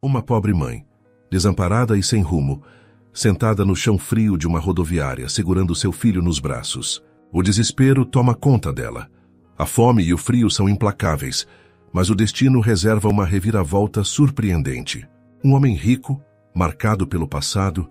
Uma pobre mãe, desamparada e sem rumo, sentada no chão frio de uma rodoviária, segurando seu filho nos braços. O desespero toma conta dela. A fome e o frio são implacáveis, mas o destino reserva uma reviravolta surpreendente. Um homem rico, marcado pelo passado,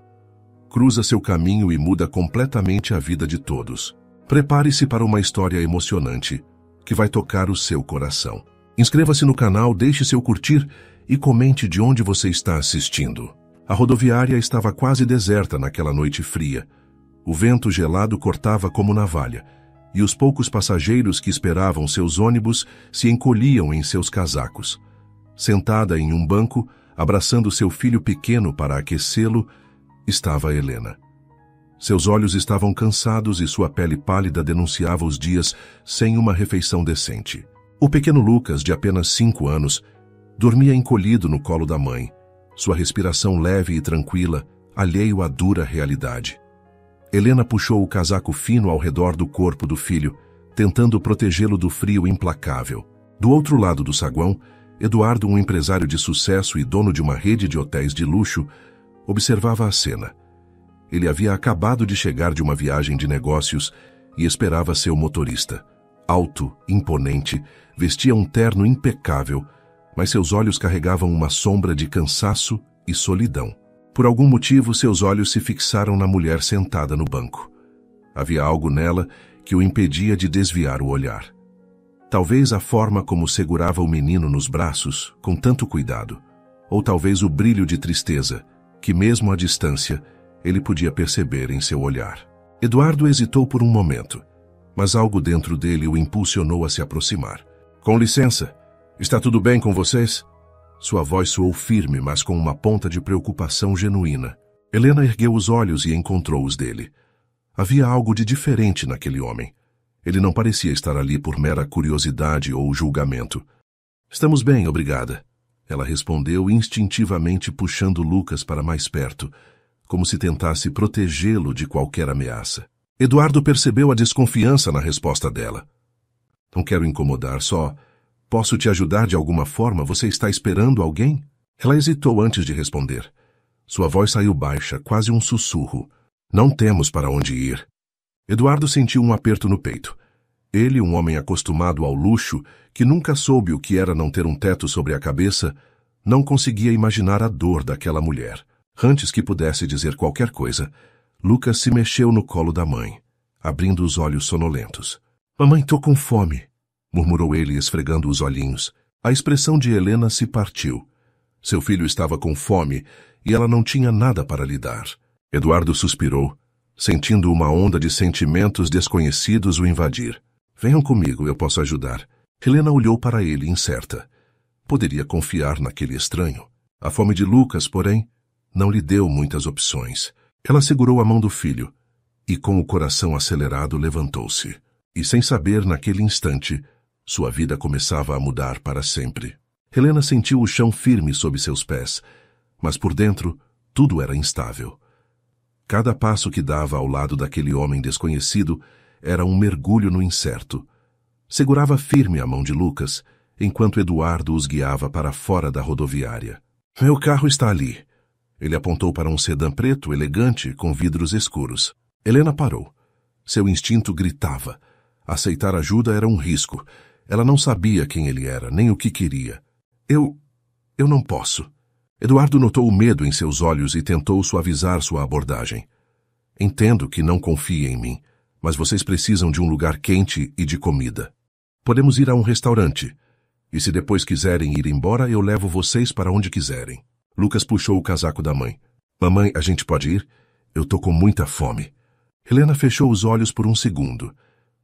cruza seu caminho e muda completamente a vida de todos. Prepare-se para uma história emocionante, que vai tocar o seu coração. Inscreva-se no canal, deixe seu curtir e comente de onde você está assistindo. A rodoviária estava quase deserta naquela noite fria. O vento gelado cortava como navalha, e os poucos passageiros que esperavam seus ônibus se encolhiam em seus casacos. Sentada em um banco, abraçando seu filho pequeno para aquecê-lo, estava Helena. Seus olhos estavam cansados e sua pele pálida denunciava os dias sem uma refeição decente. O pequeno Lucas, de apenas 5 anos, dormia encolhido no colo da mãe, sua respiração leve e tranquila, alheio à dura realidade. Helena puxou o casaco fino ao redor do corpo do filho, tentando protegê-lo do frio implacável. Do outro lado do saguão, Eduardo, um empresário de sucesso e dono de uma rede de hotéis de luxo, observava a cena. Ele havia acabado de chegar de uma viagem de negócios e esperava seu motorista. Alto, imponente, vestia um terno impecável, mas seus olhos carregavam uma sombra de cansaço e solidão. Por algum motivo, seus olhos se fixaram na mulher sentada no banco. Havia algo nela que o impedia de desviar o olhar. Talvez a forma como segurava o menino nos braços, com tanto cuidado, ou talvez o brilho de tristeza, que mesmo à distância, ele podia perceber em seu olhar. Eduardo hesitou por um momento, mas algo dentro dele o impulsionou a se aproximar. "Com licença, está tudo bem com vocês?" Sua voz soou firme, mas com uma ponta de preocupação genuína. Helena ergueu os olhos e encontrou os dele. Havia algo de diferente naquele homem. Ele não parecia estar ali por mera curiosidade ou julgamento. "Estamos bem, obrigada." Ela respondeu instintivamente, puxando Lucas para mais perto, como se tentasse protegê-lo de qualquer ameaça. Eduardo percebeu a desconfiança na resposta dela. "Não quero incomodar, só... Posso te ajudar de alguma forma? Você está esperando alguém?" Ela hesitou antes de responder. Sua voz saiu baixa, quase um sussurro. "Não temos para onde ir." Eduardo sentiu um aperto no peito. Ele, um homem acostumado ao luxo, que nunca soube o que era não ter um teto sobre a cabeça, não conseguia imaginar a dor daquela mulher. Antes que pudesse dizer qualquer coisa, Lucas se mexeu no colo da mãe, abrindo os olhos sonolentos. "Mamãe, tô com fome", murmurou ele, esfregando os olhinhos. A expressão de Helena se partiu. Seu filho estava com fome e ela não tinha nada para lhe dar. Eduardo suspirou, sentindo uma onda de sentimentos desconhecidos o invadir. "Venham comigo, eu posso ajudar." Helena olhou para ele, incerta. Poderia confiar naquele estranho. A fome de Lucas, porém, não lhe deu muitas opções. Ela segurou a mão do filho e, com o coração acelerado, levantou-se. E, sem saber, naquele instante, sua vida começava a mudar para sempre. Helena sentiu o chão firme sob seus pés, mas por dentro tudo era instável. Cada passo que dava ao lado daquele homem desconhecido era um mergulho no incerto. Segurava firme a mão de Lucas, enquanto Eduardo os guiava para fora da rodoviária. "Meu carro está ali." Ele apontou para um sedã preto, elegante, com vidros escuros. Helena parou. Seu instinto gritava. Aceitar ajuda era um risco. Ela não sabia quem ele era, nem o que queria. Eu não posso." Eduardo notou o medo em seus olhos e tentou suavizar sua abordagem. "Entendo que não confie em mim, mas vocês precisam de um lugar quente e de comida. Podemos ir a um restaurante. E se depois quiserem ir embora, eu levo vocês para onde quiserem." Lucas puxou o casaco da mãe. "Mamãe, a gente pode ir? Eu tô com muita fome." Helena fechou os olhos por um segundo.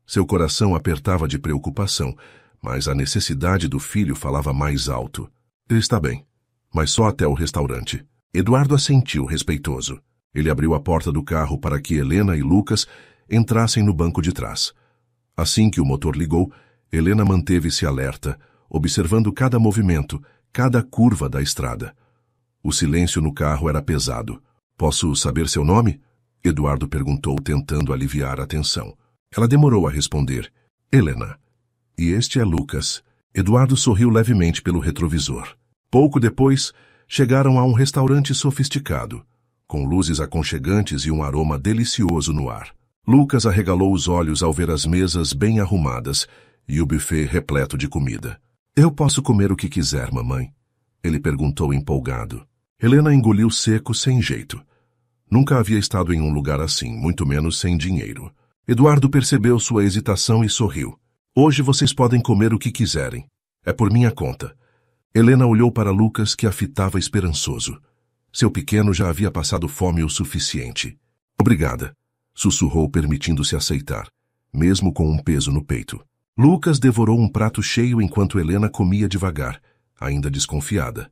Seu coração apertava de preocupação, mas a necessidade do filho falava mais alto. "Ele está bem, mas só até o restaurante." Eduardo assentiu, respeitoso. Ele abriu a porta do carro para que Helena e Lucas entrassem no banco de trás. Assim que o motor ligou, Helena manteve-se alerta, observando cada movimento, cada curva da estrada. O silêncio no carro era pesado. "Posso saber seu nome?" Eduardo perguntou, tentando aliviar a tensão. Ela demorou a responder. "Helena." "E este é Lucas." Eduardo sorriu levemente pelo retrovisor. Pouco depois, Chegaram a um restaurante sofisticado, com luzes aconchegantes e um aroma delicioso no ar. Lucas arregalou os olhos ao ver as mesas bem arrumadas e o buffet repleto de comida. Eu posso comer o que quiser, mamãe? Ele perguntou empolgado. Helena engoliu seco sem jeito. Nunca havia estado em um lugar assim, muito menos sem dinheiro. Eduardo percebeu sua hesitação e sorriu. Hoje vocês podem comer o que quiserem. É por minha conta. Helena olhou para Lucas, que a fitava esperançoso. Seu pequeno já havia passado fome o suficiente. Obrigada, sussurrou, permitindo-se aceitar, mesmo com um peso no peito. Lucas devorou um prato cheio enquanto Helena comia devagar, ainda desconfiada.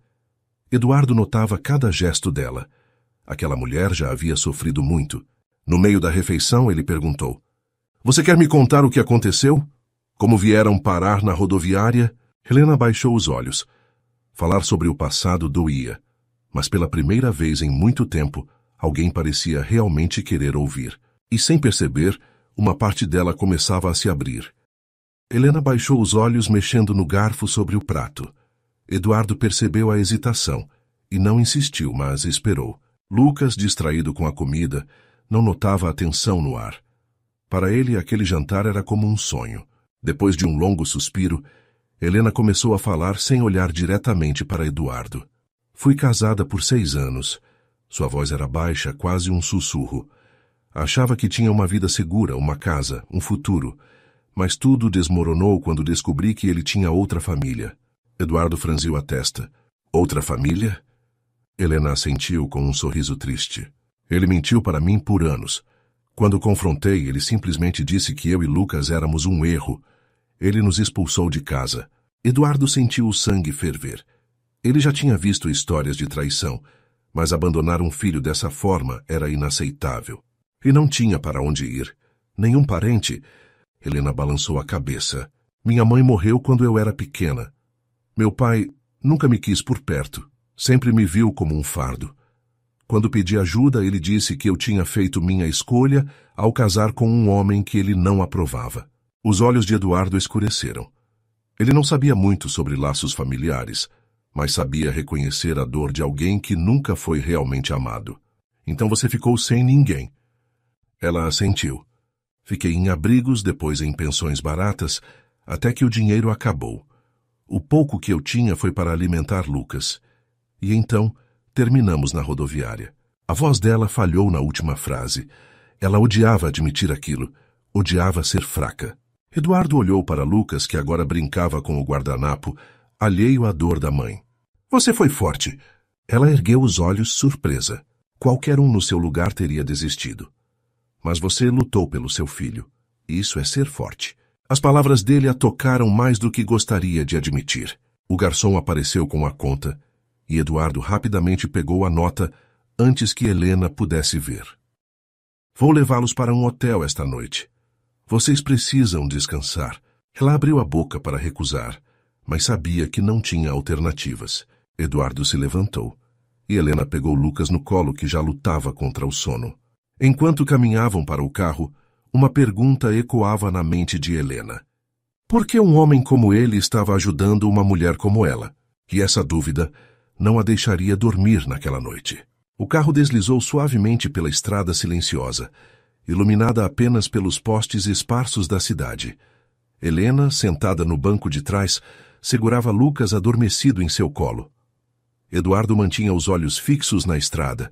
Eduardo notava cada gesto dela. Aquela mulher já havia sofrido muito. No meio da refeição, ele perguntou: Você quer me contar o que aconteceu? Como vieram parar na rodoviária? Helena baixou os olhos. Falar sobre o passado doía, mas pela primeira vez em muito tempo, alguém parecia realmente querer ouvir. E sem perceber, uma parte dela começava a se abrir. Helena baixou os olhos, mexendo no garfo sobre o prato. Eduardo percebeu a hesitação e não insistiu, mas esperou. Lucas, distraído com a comida, não notava a tensão no ar. Para ele, aquele jantar era como um sonho. Depois de um longo suspiro, Helena começou a falar sem olhar diretamente para Eduardo. Fui casada por 6 anos. Sua voz era baixa, quase um sussurro. Achava que tinha uma vida segura, uma casa, um futuro. Mas tudo desmoronou quando descobri que ele tinha outra família. Eduardo franziu a testa. Outra família? Helena assentiu com um sorriso triste. Ele mentiu para mim por anos. Quando confrontei, ele simplesmente disse que eu e Lucas éramos um erro. Ele nos expulsou de casa. Eduardo sentiu o sangue ferver. Ele já tinha visto histórias de traição, mas abandonar um filho dessa forma era inaceitável. E não tinha para onde ir. Nenhum parente. Helena balançou a cabeça. Minha mãe morreu quando eu era pequena. Meu pai nunca me quis por perto. Sempre me viu como um fardo. Quando pedi ajuda, ele disse que eu tinha feito minha escolha ao casar com um homem que ele não aprovava. Os olhos de Eduardo escureceram. Ele não sabia muito sobre laços familiares, mas sabia reconhecer a dor de alguém que nunca foi realmente amado. Então você ficou sem ninguém. Ela assentiu. Fiquei em abrigos, depois em pensões baratas, até que o dinheiro acabou. O pouco que eu tinha foi para alimentar Lucas. E então, terminamos na rodoviária. A voz dela falhou na última frase. Ela odiava admitir aquilo. Odiava ser fraca. Eduardo olhou para Lucas, que agora brincava com o guardanapo, alheio à dor da mãe. Você foi forte. Ela ergueu os olhos, surpresa. Qualquer um no seu lugar teria desistido. Mas você lutou pelo seu filho. Isso é ser forte. As palavras dele a tocaram mais do que gostaria de admitir. O garçom apareceu com a conta e Eduardo rapidamente pegou a nota antes que Helena pudesse ver. Vou levá-los para um hotel esta noite. Vocês precisam descansar. Ela abriu a boca para recusar, mas sabia que não tinha alternativas. Eduardo se levantou e Helena pegou Lucas no colo, que já lutava contra o sono. Enquanto caminhavam para o carro, uma pergunta ecoava na mente de Helena. Por que um homem como ele estava ajudando uma mulher como ela? E essa dúvida não a deixaria dormir naquela noite. O carro deslizou suavemente pela estrada silenciosa, iluminada apenas pelos postes esparsos da cidade. Helena, sentada no banco de trás, segurava Lucas adormecido em seu colo. Eduardo mantinha os olhos fixos na estrada,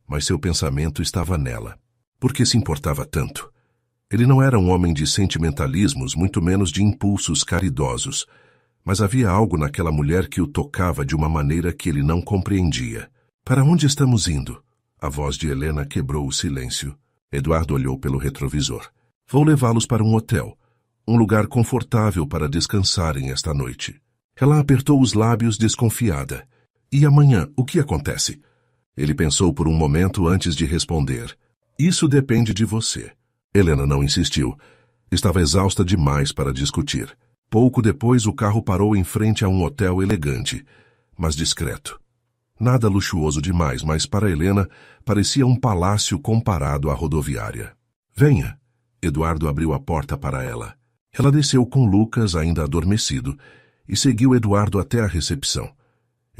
mas seu pensamento estava nela. Por que se importava tanto? Ele não era um homem de sentimentalismos, muito menos de impulsos caridosos, mas havia algo naquela mulher que o tocava de uma maneira que ele não compreendia. Para onde estamos indo? A voz de Helena quebrou o silêncio. Eduardo olhou pelo retrovisor. Vou levá-los para um hotel, um lugar confortável para descansarem esta noite. Ela apertou os lábios, desconfiada. E amanhã, o que acontece? Ele pensou por um momento antes de responder. Isso depende de você. Helena não insistiu. Estava exausta demais para discutir. Pouco depois, o carro parou em frente a um hotel elegante, mas discreto. Nada luxuoso demais, mas para Helena parecia um palácio comparado à rodoviária. Venha. Eduardo abriu a porta para ela. Ela desceu com Lucas, ainda adormecido, e seguiu Eduardo até a recepção.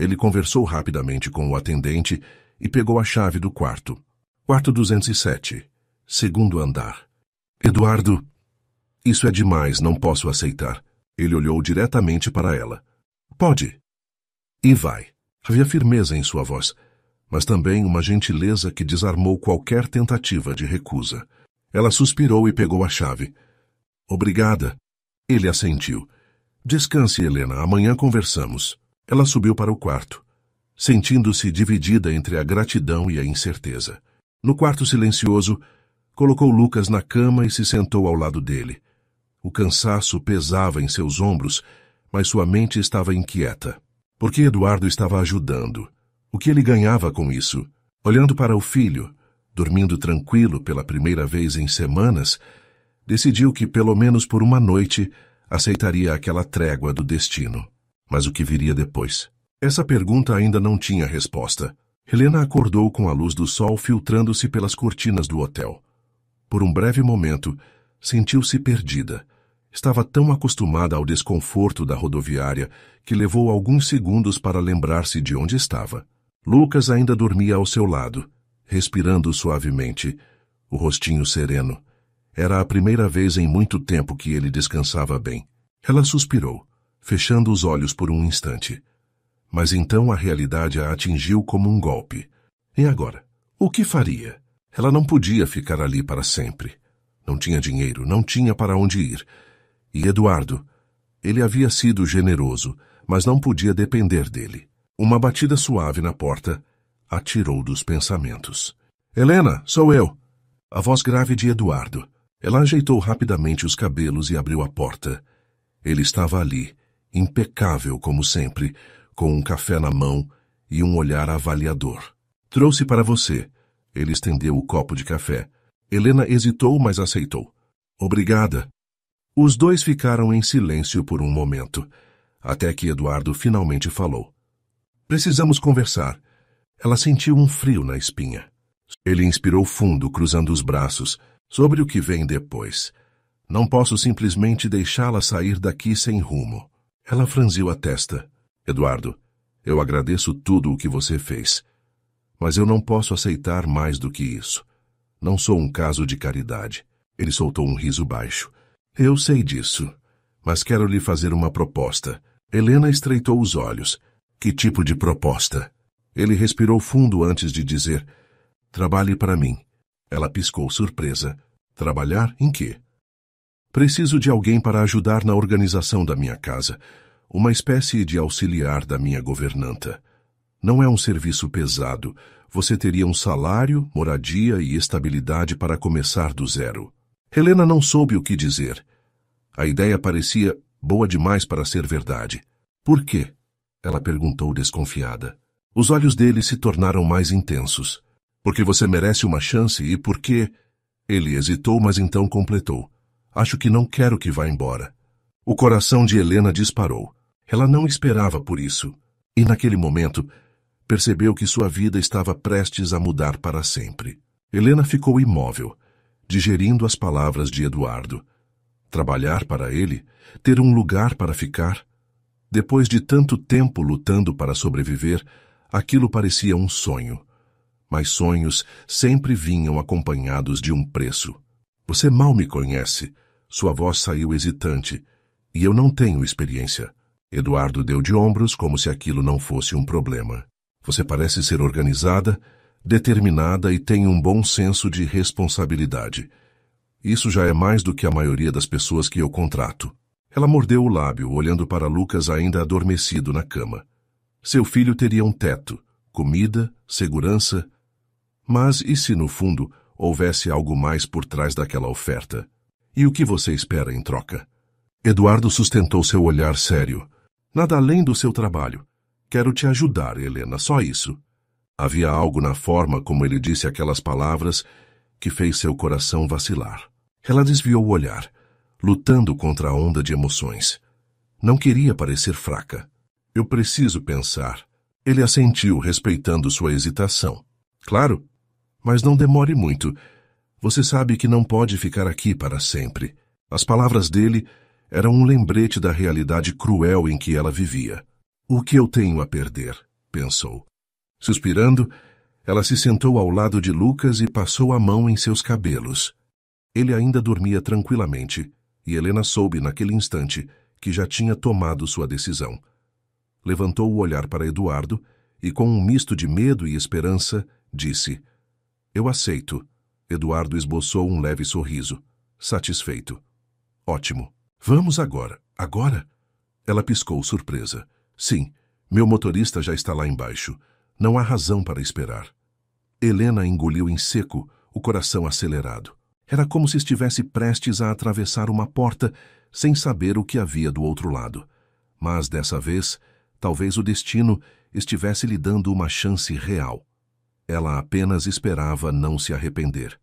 Ele conversou rapidamente com o atendente e pegou a chave do quarto. Quarto 207, segundo andar. Eduardo, isso é demais, não posso aceitar. Ele olhou diretamente para ela. Pode. E vai. Havia firmeza em sua voz, mas também uma gentileza que desarmou qualquer tentativa de recusa. Ela suspirou e pegou a chave. Obrigada. Ele assentiu. Descanse, Helena, amanhã conversamos. Ela subiu para o quarto, sentindo-se dividida entre a gratidão e a incerteza. No quarto silencioso, colocou Lucas na cama e se sentou ao lado dele. O cansaço pesava em seus ombros, mas sua mente estava inquieta. Porque Eduardo estava ajudando. O que ele ganhava com isso? Olhando para o filho, dormindo tranquilo pela primeira vez em semanas, decidiu que, pelo menos por uma noite, aceitaria aquela trégua do destino. Mas o que viria depois? Essa pergunta ainda não tinha resposta. Helena acordou com a luz do sol filtrando-se pelas cortinas do hotel. Por um breve momento, sentiu-se perdida. Estava tão acostumada ao desconforto da rodoviária que levou alguns segundos para lembrar-se de onde estava. Lucas ainda dormia ao seu lado, respirando suavemente, o rostinho sereno. Era a primeira vez em muito tempo que ele descansava bem. Ela suspirou, fechando os olhos por um instante. Mas então a realidade a atingiu como um golpe. E agora? O que faria? Ela não podia ficar ali para sempre. Não tinha dinheiro, não tinha para onde ir. E Eduardo? Ele havia sido generoso, mas não podia depender dele. Uma batida suave na porta a tirou dos pensamentos. Helena, sou eu! A voz grave de Eduardo. Ela ajeitou rapidamente os cabelos e abriu a porta. Ele estava ali, impecável como sempre, com um café na mão e um olhar avaliador. Trouxe para você. Ele estendeu o copo de café. Helena hesitou, mas aceitou. Obrigada. Os dois ficaram em silêncio por um momento, até que Eduardo finalmente falou. Precisamos conversar. Ela sentiu um frio na espinha. Ele inspirou fundo, cruzando os braços, sobre o que vem depois. Não posso simplesmente deixá-la sair daqui sem rumo. Ela franziu a testa. Eduardo, eu agradeço tudo o que você fez. Mas eu não posso aceitar mais do que isso. Não sou um caso de caridade. Ele soltou um riso baixo. Eu sei disso, mas quero lhe fazer uma proposta. Helena estreitou os olhos. Que tipo de proposta? Ele respirou fundo antes de dizer, trabalhe para mim. Ela piscou surpresa. Trabalhar em quê? Preciso de alguém para ajudar na organização da minha casa. Uma espécie de auxiliar da minha governanta. Não é um serviço pesado. Você teria um salário, moradia e estabilidade para começar do zero. Helena não soube o que dizer. A ideia parecia boa demais para ser verdade. Por quê? Ela perguntou desconfiada. Os olhos dele se tornaram mais intensos. Porque você merece uma chance e porque... Ele hesitou, mas então completou. Acho que não quero que vá embora. O coração de Helena disparou. Ela não esperava por isso. E naquele momento, percebeu que sua vida estava prestes a mudar para sempre. Helena ficou imóvel, digerindo as palavras de Eduardo. Trabalhar para ele, ter um lugar para ficar. Depois de tanto tempo lutando para sobreviver, aquilo parecia um sonho. Mas sonhos sempre vinham acompanhados de um preço. Você mal me conhece. Sua voz saiu hesitante. E eu não tenho experiência. Eduardo deu de ombros como se aquilo não fosse um problema. Você parece ser organizada, determinada e tem um bom senso de responsabilidade. Isso já é mais do que a maioria das pessoas que eu contrato. Ela mordeu o lábio, olhando para Lucas ainda adormecido na cama. Seu filho teria um teto, comida, segurança. Mas e se, no fundo, houvesse algo mais por trás daquela oferta? E o que você espera em troca? Eduardo sustentou seu olhar sério. Nada além do seu trabalho. Quero te ajudar, Helena, só isso. Havia algo na forma como ele disse aquelas palavras que fez seu coração vacilar. Ela desviou o olhar, lutando contra a onda de emoções. Não queria parecer fraca. Eu preciso pensar. Ele assentiu, respeitando sua hesitação. Claro, mas não demore muito. Você sabe que não pode ficar aqui para sempre. As palavras dele eram um lembrete da realidade cruel em que ela vivia. O que eu tenho a perder? pensou. Suspirando, ela se sentou ao lado de Lucas e passou a mão em seus cabelos. Ele ainda dormia tranquilamente, e Helena soube naquele instante que já tinha tomado sua decisão. Levantou o olhar para Eduardo e, com um misto de medo e esperança, disse: Eu aceito. Eduardo esboçou um leve sorriso, satisfeito. Ótimo. Vamos agora. Agora? Ela piscou surpresa. Sim, meu motorista já está lá embaixo. Não há razão para esperar. Helena engoliu em seco, o coração acelerado. Era como se estivesse prestes a atravessar uma porta sem saber o que havia do outro lado. Mas, dessa vez, talvez o destino estivesse lhe dando uma chance real. Ela apenas esperava não se arrepender.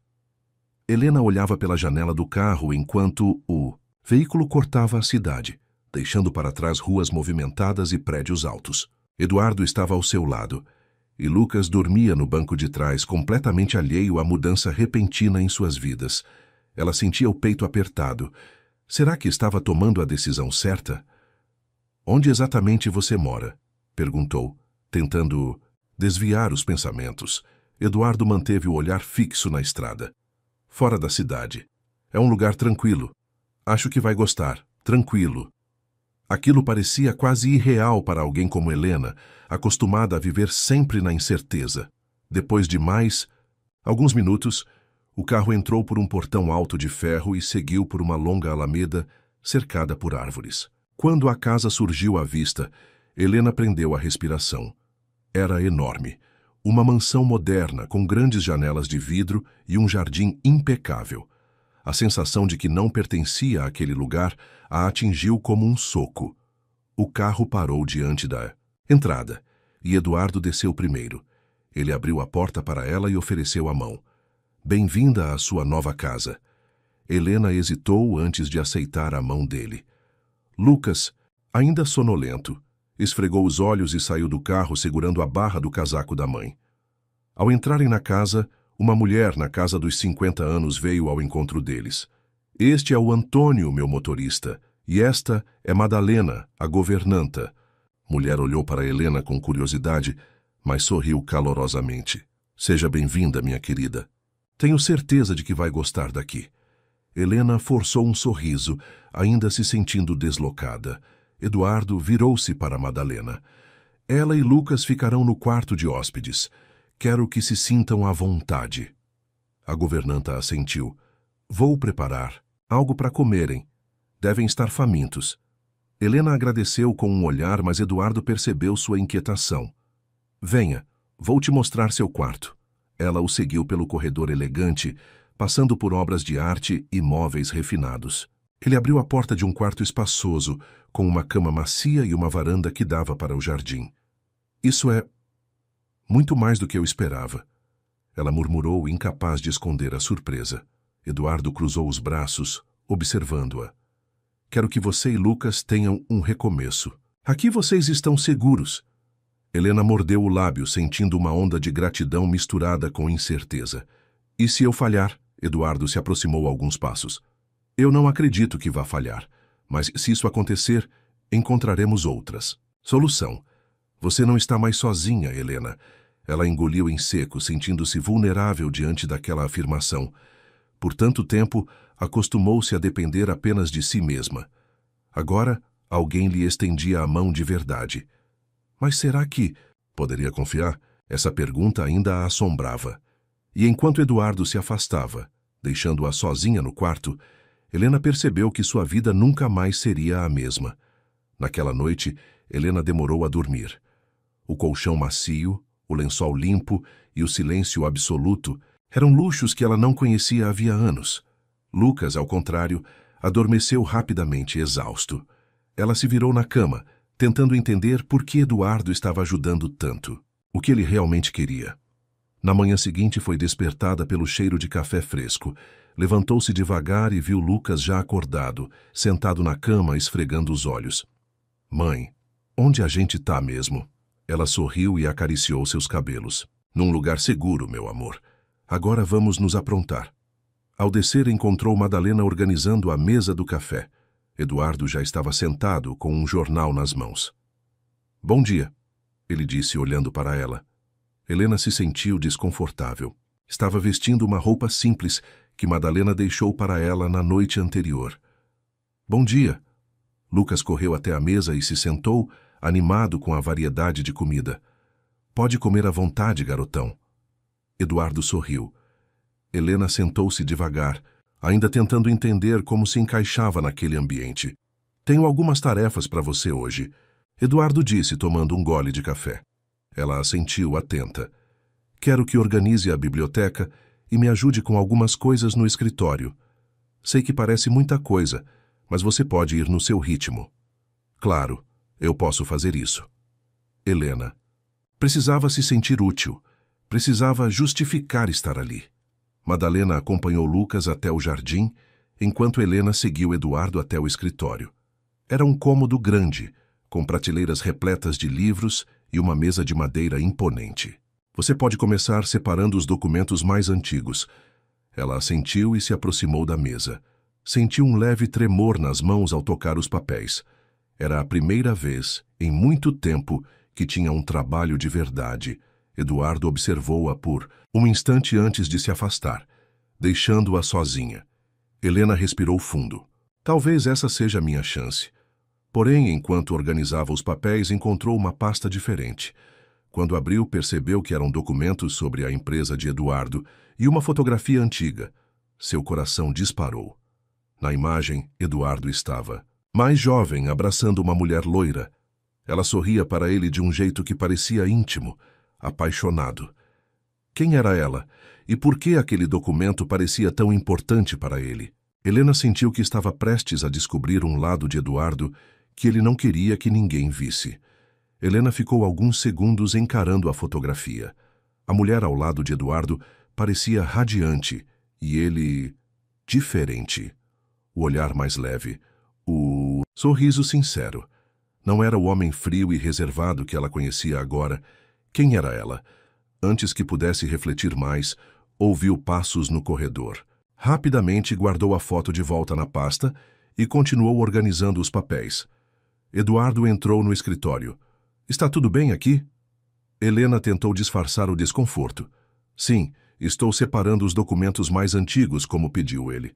Helena olhava pela janela do carro enquanto o veículo cortava a cidade, deixando para trás ruas movimentadas e prédios altos. Eduardo estava ao seu lado, e Lucas dormia no banco de trás, completamente alheio à mudança repentina em suas vidas. Ela sentia o peito apertado. Será que estava tomando a decisão certa? Onde exatamente você mora? Perguntou, tentando desviar os pensamentos. Eduardo manteve o olhar fixo na estrada. Fora da cidade. É um lugar tranquilo. Acho que vai gostar. Tranquilo. Aquilo parecia quase irreal para alguém como Helena, acostumada a viver sempre na incerteza. Depois de mais alguns minutos, o carro entrou por um portão alto de ferro e seguiu por uma longa alameda cercada por árvores. Quando a casa surgiu à vista, Helena prendeu a respiração. Era enorme. Uma mansão moderna com grandes janelas de vidro e um jardim impecável. A sensação de que não pertencia àquele lugar a atingiu como um soco. O carro parou diante da entrada, e Eduardo desceu primeiro. Ele abriu a porta para ela e ofereceu a mão. Bem-vinda à sua nova casa. Helena hesitou antes de aceitar a mão dele. Lucas, ainda sonolento, esfregou os olhos e saiu do carro segurando a barra do casaco da mãe. Ao entrarem na casa, uma mulher na casa dos 50 anos veio ao encontro deles. Este é o Antônio, meu motorista, e esta é Madalena, a governanta. Mulher olhou para Helena com curiosidade, mas sorriu calorosamente. Seja bem-vinda, minha querida. Tenho certeza de que vai gostar daqui. Helena forçou um sorriso, ainda se sentindo deslocada. Eduardo virou-se para Madalena. Ela e Lucas ficarão no quarto de hóspedes. Quero que se sintam à vontade. A governanta assentiu. Vou preparar algo para comerem. Devem estar famintos. Helena agradeceu com um olhar, mas Eduardo percebeu sua inquietação. Venha, vou te mostrar seu quarto. Ela o seguiu pelo corredor elegante, passando por obras de arte e móveis refinados. Ele abriu a porta de um quarto espaçoso, com uma cama macia e uma varanda que dava para o jardim. Isso é muito mais do que eu esperava. Ela murmurou, incapaz de esconder a surpresa. Eduardo cruzou os braços, observando-a. Quero que você e Lucas tenham um recomeço. Aqui vocês estão seguros. Helena mordeu o lábio, sentindo uma onda de gratidão misturada com incerteza. E se eu falhar? Eduardo se aproximou alguns passos. Eu não acredito que vá falhar, mas se isso acontecer, encontraremos outras. Solução. Você não está mais sozinha, Helena. Ela engoliu em seco, sentindo-se vulnerável diante daquela afirmação. Por tanto tempo, acostumou-se a depender apenas de si mesma. Agora, alguém lhe estendia a mão de verdade. Mas será que poderia confiar? Essa pergunta ainda a assombrava. E enquanto Eduardo se afastava, deixando-a sozinha no quarto, Helena percebeu que sua vida nunca mais seria a mesma. Naquela noite, Helena demorou a dormir. O colchão macio, o lençol limpo e o silêncio absoluto eram luxos que ela não conhecia havia anos. Lucas, ao contrário, adormeceu rapidamente, exausto. Ela se virou na cama, tentando entender por que Eduardo estava ajudando tanto. O que ele realmente queria. Na manhã seguinte foi despertada pelo cheiro de café fresco. Levantou-se devagar e viu Lucas já acordado, sentado na cama, esfregando os olhos. Mãe, onde a gente tá mesmo? Ela sorriu e acariciou seus cabelos. Num lugar seguro, meu amor. Agora vamos nos aprontar. Ao descer, encontrou Madalena organizando a mesa do café. Eduardo já estava sentado com um jornal nas mãos. Bom dia. ele disse olhando para ela. Helena se sentiu desconfortável. Estava vestindo uma roupa simples que Madalena deixou para ela na noite anterior. Bom dia. Lucas correu até a mesa e se sentou, animado com a variedade de comida. Pode comer à vontade, garotão. Eduardo sorriu. Helena sentou-se devagar, ainda tentando entender como se encaixava naquele ambiente. Tenho algumas tarefas para você hoje, Eduardo disse, tomando um gole de café. Ela assentiu, atenta. Quero que organize a biblioteca e me ajude com algumas coisas no escritório. Sei que parece muita coisa, mas você pode ir no seu ritmo. Claro, eu posso fazer isso. Helena. Precisava se sentir útil. Precisava justificar estar ali. Madalena acompanhou Lucas até o jardim, enquanto Helena seguiu Eduardo até o escritório. Era um cômodo grande, com prateleiras repletas de livros e uma mesa de madeira imponente. Você pode começar separando os documentos mais antigos. Ela assentiu e se aproximou da mesa. Sentiu um leve tremor nas mãos ao tocar os papéis. Era a primeira vez, em muito tempo, que tinha um trabalho de verdade. Eduardo observou-a por um instante antes de se afastar, deixando-a sozinha. Helena respirou fundo. Talvez essa seja a minha chance. Porém, enquanto organizava os papéis, encontrou uma pasta diferente. Quando abriu, percebeu que eram documentos sobre a empresa de Eduardo e uma fotografia antiga. Seu coração disparou. Na imagem, Eduardo estava mais jovem, abraçando uma mulher loira. Ela sorria para ele de um jeito que parecia íntimo, apaixonado. Quem era ela? E por que aquele documento parecia tão importante para ele? Helena sentiu que estava prestes a descobrir um lado de Eduardo que ele não queria que ninguém visse. Helena ficou alguns segundos encarando a fotografia. A mulher ao lado de Eduardo parecia radiante e ele diferente. O olhar mais leve, o sorriso sincero. Não era o homem frio e reservado que ela conhecia agora. Quem era ela? Antes que pudesse refletir mais, ouviu passos no corredor. Rapidamente guardou a foto de volta na pasta e continuou organizando os papéis. Eduardo entrou no escritório. Está tudo bem aqui? Helena tentou disfarçar o desconforto. Sim, estou separando os documentos mais antigos, como pediu ele.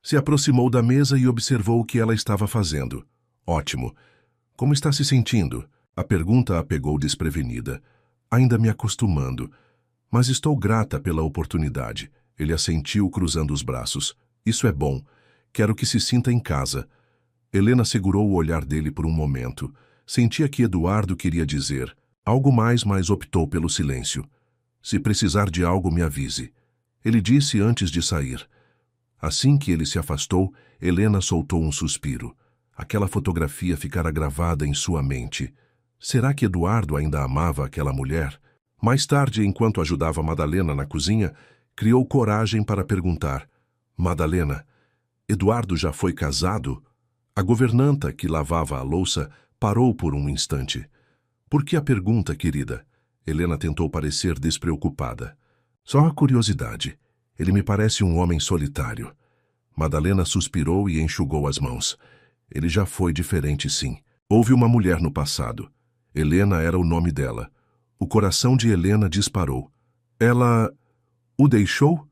Se aproximou da mesa e observou o que ela estava fazendo. Ótimo. Como está se sentindo? A pergunta a pegou desprevenida. Ainda me acostumando. Mas estou grata pela oportunidade. Ele assentiu, cruzando os braços. Isso é bom. Quero que se sinta em casa. Helena segurou o olhar dele por um momento. Sentia que Eduardo queria dizer algo mais, mas optou pelo silêncio. Se precisar de algo, me avise. Ele disse antes de sair. Assim que ele se afastou, Helena soltou um suspiro. Aquela fotografia ficara gravada em sua mente. Será que Eduardo ainda amava aquela mulher? Mais tarde, enquanto ajudava Madalena na cozinha, criou coragem para perguntar. Madalena, Eduardo já foi casado? A governanta, que lavava a louça, parou por um instante. Por que a pergunta, querida? Helena tentou parecer despreocupada. Só a curiosidade. Ele me parece um homem solitário. Madalena suspirou e enxugou as mãos. Ele já foi diferente, sim. Houve uma mulher no passado. Helena era o nome dela. O coração de Helena disparou. Ela o deixou?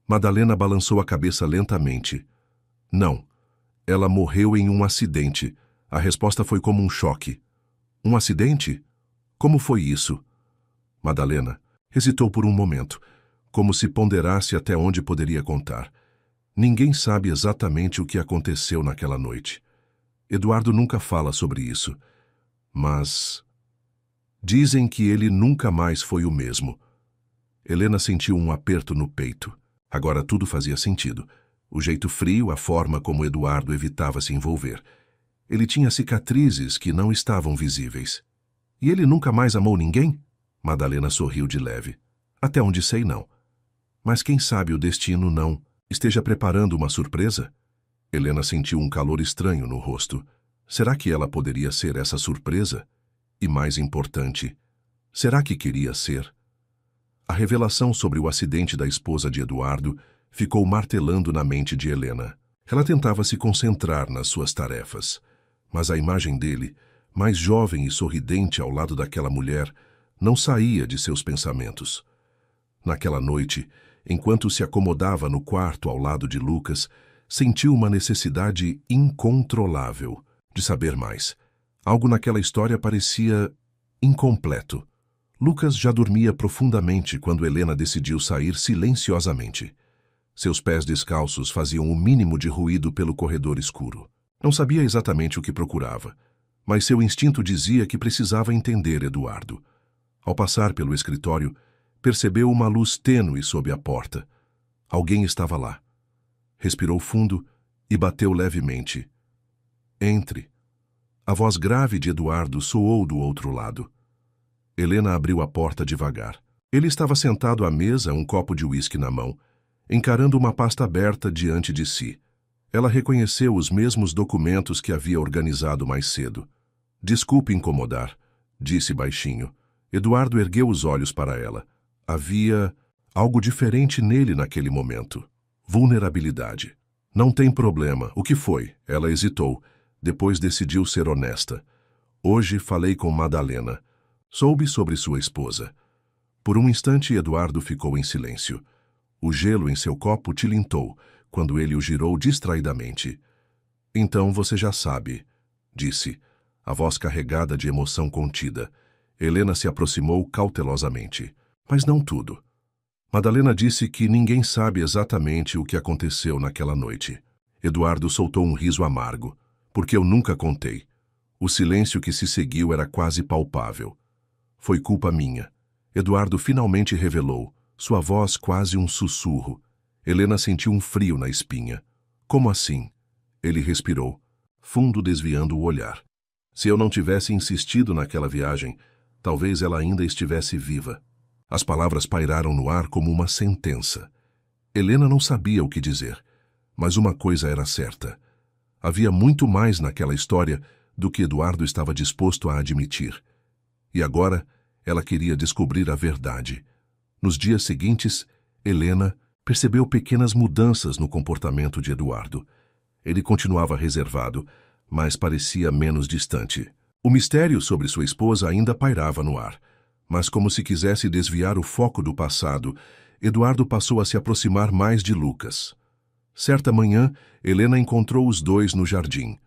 Madalena balançou a cabeça lentamente. Não. Ela morreu em um acidente. A resposta foi como um choque. Um acidente? Como foi isso? Madalena hesitou por um momento, como se ponderasse até onde poderia contar. Ninguém sabe exatamente o que aconteceu naquela noite. Eduardo nunca fala sobre isso. Mas dizem que ele nunca mais foi o mesmo. Helena sentiu um aperto no peito. Agora tudo fazia sentido. O jeito frio, a forma como Eduardo evitava se envolver. Ele tinha cicatrizes que não estavam visíveis. E ele nunca mais amou ninguém? Madalena sorriu de leve. Até onde sei, não. Mas quem sabe o destino não esteja preparando uma surpresa? Helena sentiu um calor estranho no rosto. Será que ela poderia ser essa surpresa? E mais importante, será que queria ser? A revelação sobre o acidente da esposa de Eduardo ficou martelando na mente de Helena. Ela tentava se concentrar nas suas tarefas, mas a imagem dele mais jovem e sorridente ao lado daquela mulher, não saía de seus pensamentos. Naquela noite, enquanto se acomodava no quarto ao lado de Lucas, sentiu uma necessidade incontrolável de saber mais. Algo naquela história parecia incompleto. Lucas já dormia profundamente quando Helena decidiu sair silenciosamente. Seus pés descalços faziam o mínimo de ruído pelo corredor escuro. Não sabia exatamente o que procurava, mas seu instinto dizia que precisava entender Eduardo. Ao passar pelo escritório, percebeu uma luz tênue sob a porta. Alguém estava lá. Respirou fundo e bateu levemente. Entre. A voz grave de Eduardo soou do outro lado. Helena abriu a porta devagar. Ele estava sentado à mesa, um copo de uísque na mão, encarando uma pasta aberta diante de si. Ela reconheceu os mesmos documentos que havia organizado mais cedo. Desculpe incomodar, disse baixinho. Eduardo ergueu os olhos para ela. Havia algo diferente nele naquele momento. Vulnerabilidade. Não tem problema. O que foi? Ela hesitou. Depois decidiu ser honesta. Hoje falei com Madalena. Soube sobre sua esposa. Por um instante, Eduardo ficou em silêncio. O gelo em seu copo tilintou, quando ele o girou distraidamente. Então você já sabe, disse, a voz carregada de emoção contida. Helena se aproximou cautelosamente. Mas não tudo. Madalena disse que ninguém sabe exatamente o que aconteceu naquela noite. Eduardo soltou um riso amargo, porque eu nunca contei. O silêncio que se seguiu era quase palpável. Foi culpa minha. Eduardo finalmente revelou, sua voz quase um sussurro. Helena sentiu um frio na espinha. Como assim? Ele respirou, fundo, desviando o olhar. Se eu não tivesse insistido naquela viagem, talvez ela ainda estivesse viva. As palavras pairaram no ar como uma sentença. Helena não sabia o que dizer, mas uma coisa era certa. Havia muito mais naquela história do que Eduardo estava disposto a admitir. E agora, ela queria descobrir a verdade. Nos dias seguintes, Helena percebeu pequenas mudanças no comportamento de Eduardo. Ele continuava reservado, mas parecia menos distante. O mistério sobre sua esposa ainda pairava no ar, mas como se quisesse desviar o foco do passado, Eduardo passou a se aproximar mais de Lucas. Certa manhã, Helena encontrou os dois no jardim.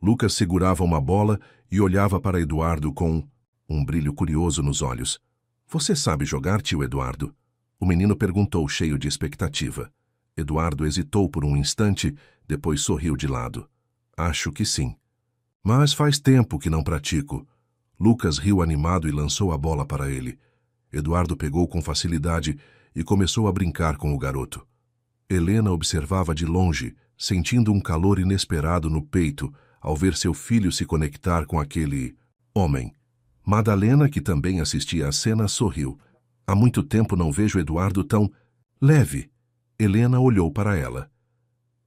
Lucas segurava uma bola e olhava para Eduardo com um brilho curioso nos olhos. Você sabe jogar, tio Eduardo? O menino perguntou, cheio de expectativa. Eduardo hesitou por um instante, depois sorriu de lado. Acho que sim. Mas faz tempo que não pratico. Lucas riu animado e lançou a bola para ele. Eduardo pegou com facilidade e começou a brincar com o garoto. Helena observava de longe, sentindo um calor inesperado no peito ao ver seu filho se conectar com aquele homem. Madalena, que também assistia à cena, sorriu. Há muito tempo não vejo Eduardo tão leve. Helena olhou para ela.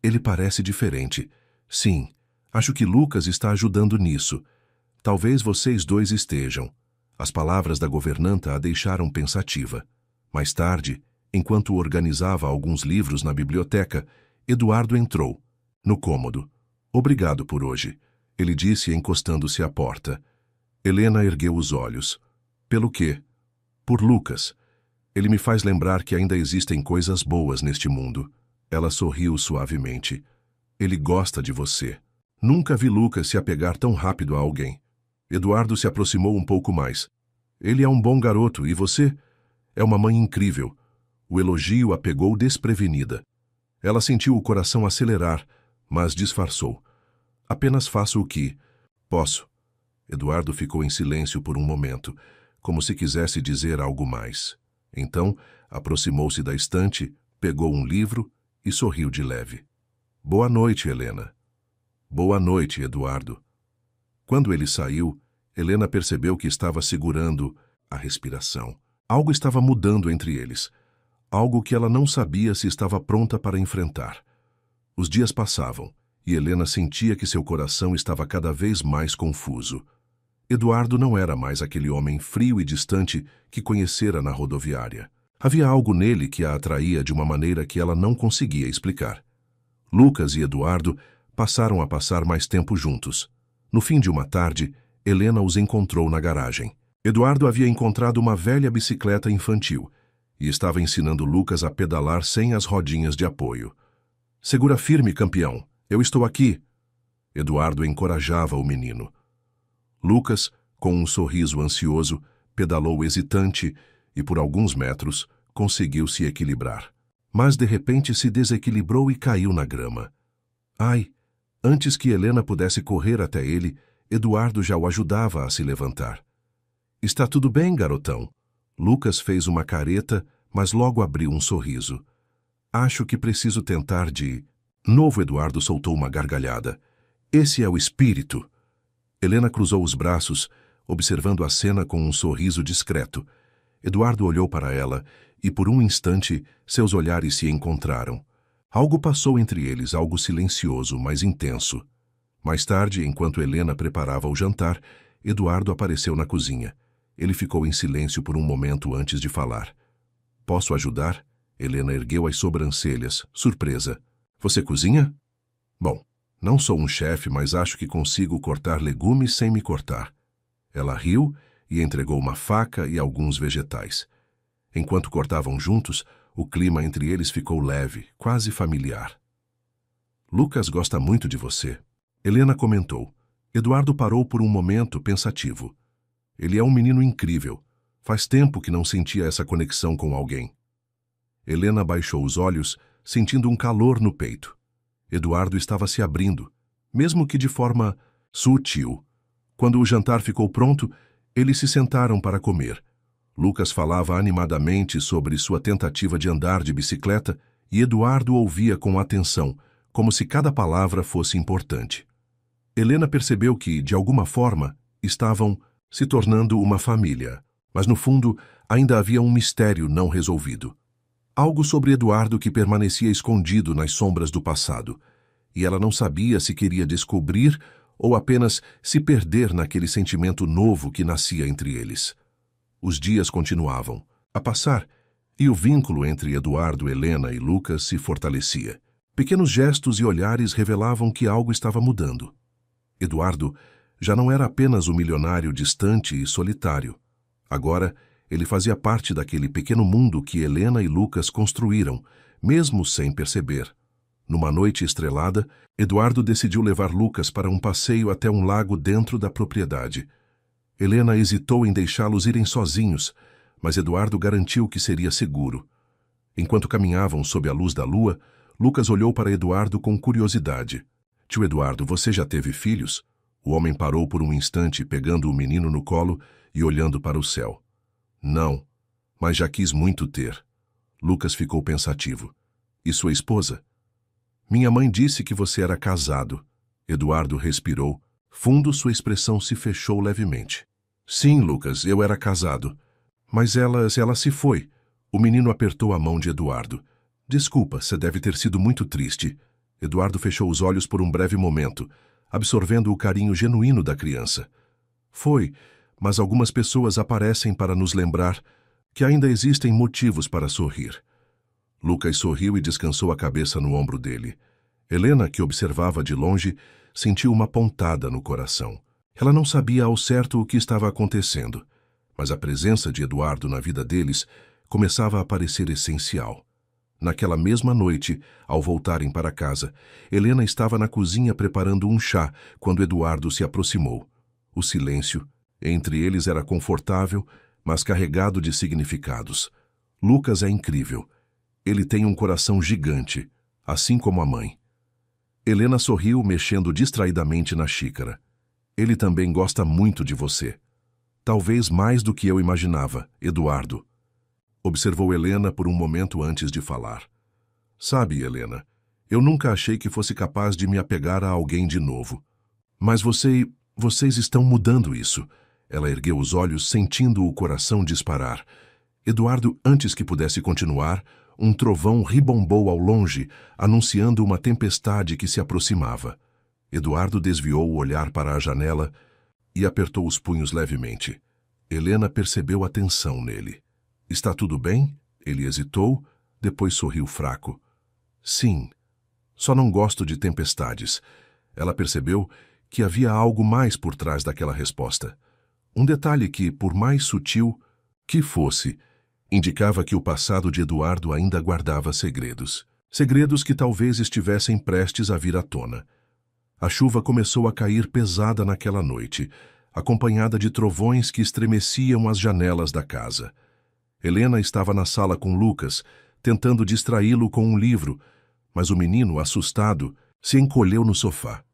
Ele parece diferente. Sim, acho que Lucas está ajudando nisso. Talvez vocês dois estejam. As palavras da governanta a deixaram pensativa. Mais tarde, enquanto organizava alguns livros na biblioteca, Eduardo entrou, no cômodo. Obrigado por hoje, ele disse encostando-se à porta. Helena ergueu os olhos. Pelo quê? Por Lucas. Ele me faz lembrar que ainda existem coisas boas neste mundo. Ela sorriu suavemente. Ele gosta de você. Nunca vi Lucas se apegar tão rápido a alguém. Eduardo se aproximou um pouco mais. Ele é um bom garoto, e você? É uma mãe incrível. O elogio a pegou desprevenida. Ela sentiu o coração acelerar, mas disfarçou. Apenas faço o que posso. Eduardo ficou em silêncio por um momento, como se quisesse dizer algo mais. Então, aproximou-se da estante, pegou um livro e sorriu de leve. Boa noite, Helena. Boa noite, Eduardo. Quando ele saiu, Helena percebeu que estava segurando a respiração. Algo estava mudando entre eles. Algo que ela não sabia se estava pronta para enfrentar. Os dias passavam, e Helena sentia que seu coração estava cada vez mais confuso. Eduardo não era mais aquele homem frio e distante que conhecera na rodoviária. Havia algo nele que a atraía de uma maneira que ela não conseguia explicar. Lucas e Eduardo passaram a passar mais tempo juntos. No fim de uma tarde, Helena os encontrou na garagem. Eduardo havia encontrado uma velha bicicleta infantil e estava ensinando Lucas a pedalar sem as rodinhas de apoio. "Segura firme, campeão. Eu estou aqui." Eduardo encorajava o menino. Lucas, com um sorriso ansioso, pedalou hesitante e, por alguns metros, conseguiu se equilibrar. Mas, de repente, se desequilibrou e caiu na grama. Ai! Antes que Helena pudesse correr até ele, Eduardo já o ajudava a se levantar. "Está tudo bem, garotão?" Lucas fez uma careta, mas logo abriu um sorriso. "Acho que preciso tentar de..." Novo Eduardo soltou uma gargalhada. "Esse é o espírito." Helena cruzou os braços, observando a cena com um sorriso discreto. Eduardo olhou para ela e, por um instante, seus olhares se encontraram. Algo passou entre eles, algo silencioso, mas intenso. Mais tarde, enquanto Helena preparava o jantar, Eduardo apareceu na cozinha. Ele ficou em silêncio por um momento antes de falar. "Posso ajudar?" Helena ergueu as sobrancelhas, surpresa. "Você cozinha?" "Bom, não sou um chefe, mas acho que consigo cortar legumes sem me cortar." Ela riu e entregou uma faca e alguns vegetais. Enquanto cortavam juntos, o clima entre eles ficou leve, quase familiar. "Lucas gosta muito de você." Helena comentou. Eduardo parou por um momento, pensativo. Ele é um menino incrível. Faz tempo que não sentia essa conexão com alguém. Helena baixou os olhos, sentindo um calor no peito. Eduardo estava se abrindo, mesmo que de forma sutil. Quando o jantar ficou pronto, eles se sentaram para comer. Lucas falava animadamente sobre sua tentativa de andar de bicicleta e Eduardo ouvia com atenção, como se cada palavra fosse importante. Helena percebeu que, de alguma forma, estavam se tornando uma família, mas no fundo ainda havia um mistério não resolvido. Algo sobre Eduardo que permanecia escondido nas sombras do passado, e ela não sabia se queria descobrir ou apenas se perder naquele sentimento novo que nascia entre eles. Os dias continuavam a passar, e o vínculo entre Eduardo, Helena e Lucas se fortalecia. Pequenos gestos e olhares revelavam que algo estava mudando. Eduardo já não era apenas o milionário distante e solitário. Agora, ele fazia parte daquele pequeno mundo que Helena e Lucas construíram, mesmo sem perceber. Numa noite estrelada, Eduardo decidiu levar Lucas para um passeio até um lago dentro da propriedade. Helena hesitou em deixá-los irem sozinhos, mas Eduardo garantiu que seria seguro. Enquanto caminhavam sob a luz da lua, Lucas olhou para Eduardo com curiosidade. "Tio Eduardo, você já teve filhos?" O homem parou por um instante, pegando o menino no colo e olhando para o céu. "Não, mas já quis muito ter." Lucas ficou pensativo. "E sua esposa?" "Minha mãe disse que você era casado." Eduardo respirou. Fundo, sua expressão se fechou levemente. "Sim, Lucas, eu era casado. Mas ela se foi." O menino apertou a mão de Eduardo. "Desculpa, você deve ter sido muito triste." Eduardo fechou os olhos por um breve momento, absorvendo o carinho genuíno da criança. "Foi, mas algumas pessoas aparecem para nos lembrar que ainda existem motivos para sorrir." Lucas sorriu e descansou a cabeça no ombro dele. Helena, que observava de longe, sentiu uma pontada no coração. Ela não sabia ao certo o que estava acontecendo, mas a presença de Eduardo na vida deles começava a parecer essencial. Naquela mesma noite, ao voltarem para casa, Helena estava na cozinha preparando um chá quando Eduardo se aproximou. O silêncio entre eles era confortável, mas carregado de significados. "Lucas é incrível. Ele tem um coração gigante, assim como a mãe." Helena sorriu, mexendo distraidamente na xícara. "Ele também gosta muito de você. Talvez mais do que eu imaginava, Eduardo." Observou Helena por um momento antes de falar. "Sabe, Helena, eu nunca achei que fosse capaz de me apegar a alguém de novo. Mas vocês estão mudando isso." Ela ergueu os olhos, sentindo o coração disparar. Eduardo, antes que pudesse continuar, um trovão ribombou ao longe, anunciando uma tempestade que se aproximava. Eduardo desviou o olhar para a janela e apertou os punhos levemente. Helena percebeu a tensão nele. "Está tudo bem?" Ele hesitou, depois sorriu fraco. "Sim, só não gosto de tempestades." Ela percebeu que havia algo mais por trás daquela resposta. Um detalhe que, por mais sutil que fosse, indicava que o passado de Eduardo ainda guardava segredos. Segredos que talvez estivessem prestes a vir à tona. A chuva começou a cair pesada naquela noite, acompanhada de trovões que estremeciam as janelas da casa. Helena estava na sala com Lucas, tentando distraí-lo com um livro, mas o menino, assustado, se encolheu no sofá.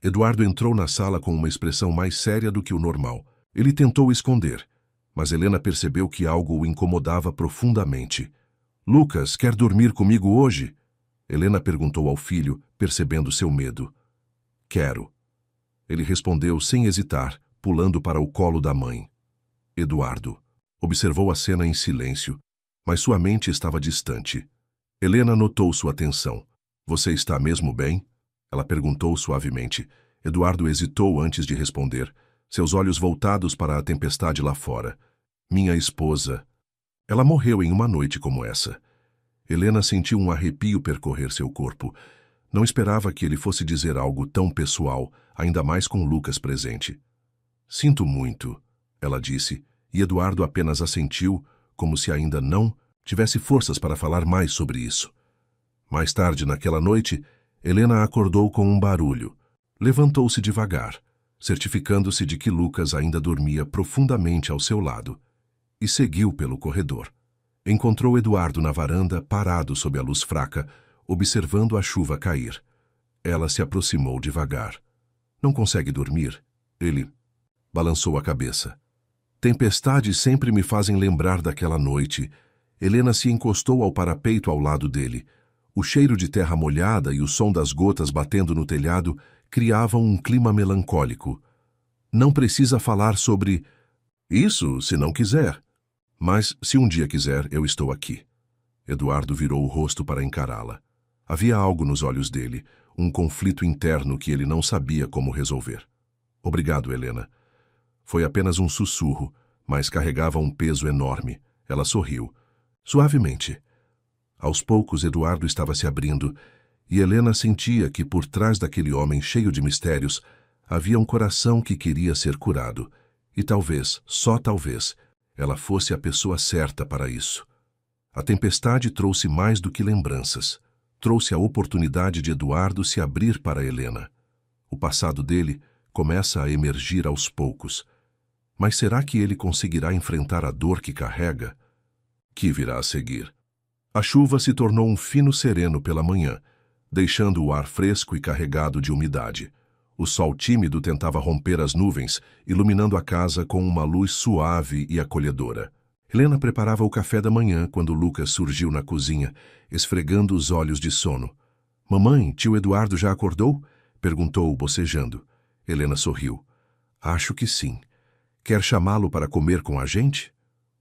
Eduardo entrou na sala com uma expressão mais séria do que o normal. Ele tentou esconder, mas Helena percebeu que algo o incomodava profundamente. "Lucas, quer dormir comigo hoje?" Helena perguntou ao filho, percebendo seu medo. "Quero." Ele respondeu sem hesitar, pulando para o colo da mãe. Eduardo observou a cena em silêncio, mas sua mente estava distante. Helena notou sua tensão. "Você está mesmo bem?" Ela perguntou suavemente. Eduardo hesitou antes de responder, seus olhos voltados para a tempestade lá fora. "Minha esposa. Ela morreu em uma noite como essa." Helena sentiu um arrepio percorrer seu corpo. Não esperava que ele fosse dizer algo tão pessoal, ainda mais com Lucas presente. "Sinto muito," ela disse, e Eduardo apenas assentiu, como se ainda não tivesse forças para falar mais sobre isso. Mais tarde naquela noite, Helena acordou com um barulho. Levantou-se devagar, certificando-se de que Lucas ainda dormia profundamente ao seu lado, e seguiu pelo corredor. Encontrou Eduardo na varanda, parado sob a luz fraca, observando a chuva cair. Ela se aproximou devagar. "Não consegue dormir?" Ele balançou a cabeça. "Tempestades sempre me fazem lembrar daquela noite." Helena se encostou ao parapeito ao lado dele. O cheiro de terra molhada e o som das gotas batendo no telhado criavam um clima melancólico. "Não precisa falar sobre isso se não quiser. Mas, se um dia quiser, eu estou aqui." Eduardo virou o rosto para encará-la. Havia algo nos olhos dele, um conflito interno que ele não sabia como resolver. "Obrigado, Helena." Foi apenas um sussurro, mas carregava um peso enorme. Ela sorriu, suavemente. Aos poucos, Eduardo estava se abrindo, e Helena sentia que por trás daquele homem cheio de mistérios havia um coração que queria ser curado, e talvez, só talvez, ela fosse a pessoa certa para isso. A tempestade trouxe mais do que lembranças. Trouxe a oportunidade de Eduardo se abrir para Helena. O passado dele começa a emergir aos poucos. Mas será que ele conseguirá enfrentar a dor que carrega? Que virá a seguir? A chuva se tornou um fino sereno pela manhã, deixando o ar fresco e carregado de umidade. O sol tímido tentava romper as nuvens, iluminando a casa com uma luz suave e acolhedora. Helena preparava o café da manhã quando Lucas surgiu na cozinha, esfregando os olhos de sono. "Mamãe, tio Eduardo já acordou?" perguntou, bocejando. Helena sorriu. "Acho que sim. Quer chamá-lo para comer com a gente?"